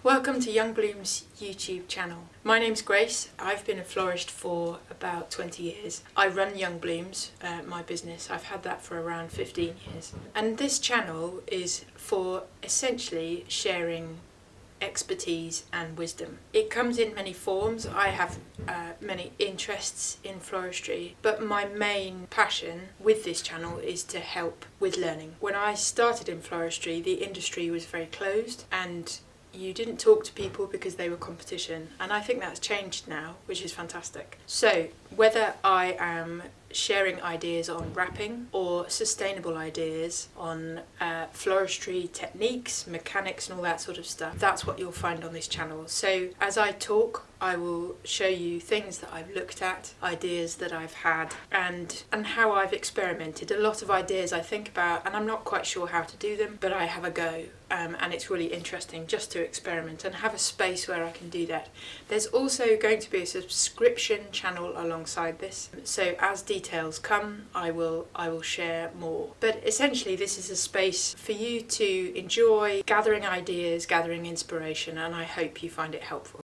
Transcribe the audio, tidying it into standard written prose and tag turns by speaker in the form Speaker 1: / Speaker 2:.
Speaker 1: Welcome to Young Bloom's YouTube channel. My name's Grace. I've been a florist for about 20 years. I run Young Bloom's, my business. I've had that for around 15 years. And this channel is for essentially sharing expertise and wisdom. It comes in many forms. I have many interests in floristry, but my main passion with this channel is to help with learning. When I started in floristry, the industry was very closed and you didn't talk to people because they were competition, and I think that's changed now, which is fantastic. So whether I am sharing ideas on wrapping or sustainable ideas on floristry techniques, mechanics and all that sort of stuff, that's what you'll find on this channel. So as I talk, I will show you things that I've looked at, ideas that I've had, and how I've experimented. A lot of ideas I think about and I'm not quite sure how to do them, but I have a go, and it's really interesting just to experiment and have a space where I can do that. There's also going to be a subscription channel alongside this, so as details come, I will share more. But essentially this is a space for you to enjoy gathering ideas, gathering inspiration, and I hope you find it helpful.